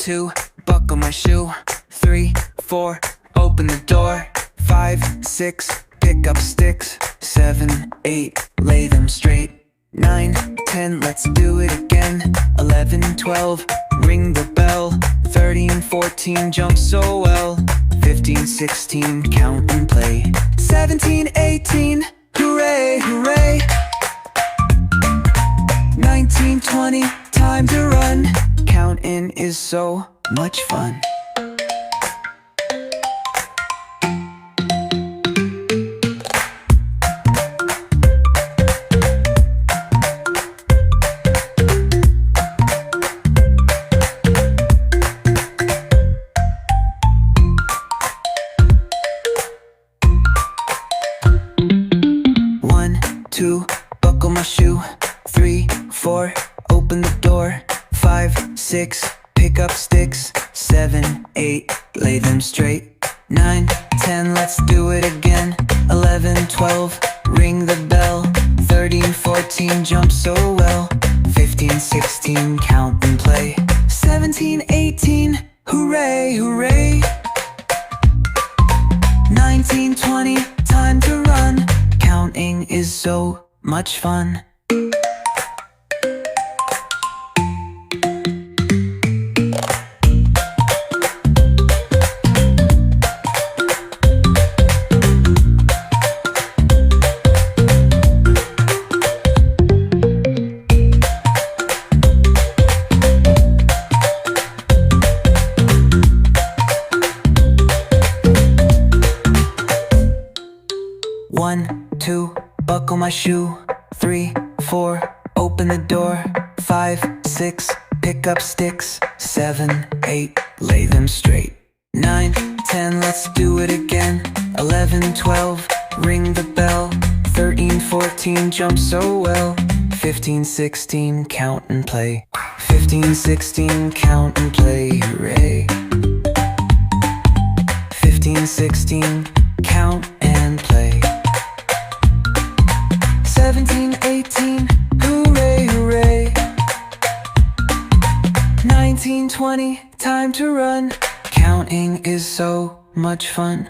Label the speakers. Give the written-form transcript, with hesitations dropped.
Speaker 1: 2, buckle my shoe. 3, 4, open the door. 5, 6, pick up sticks. 7, 8, lay them straight. 9, 10, let's do it again. 11, 12, ring the bell. 13, 14, jump so well. 15, 16, count and play. 17, 18, hooray, hooray. 19, 20, time to run. Counting is so much fun. One, 2, buckle my shoe. 3, 4, open the door. 5, 6, pick up sticks. 7, 8, lay them straight. 9, 10, let's do it again. 11, 12, ring the bell. 13, 14, jump so well. 15, 16, count and play. 17, 18, hooray, hooray. 19, 20, time to run. Counting is so much fun. One, 2, buckle my shoe. 3, 4, open the door. 5, 6, pick up sticks. 7, 8, lay them straight. 9, 10, let's do it again. 11, 12, ring the bell. 13, 14, jump so well. 15, 16, count and play. 15, 16, count and play, hooray. 15, 16, count and play. 17, 18, hooray, hooray. 19, 20, time to run. Counting is so much fun.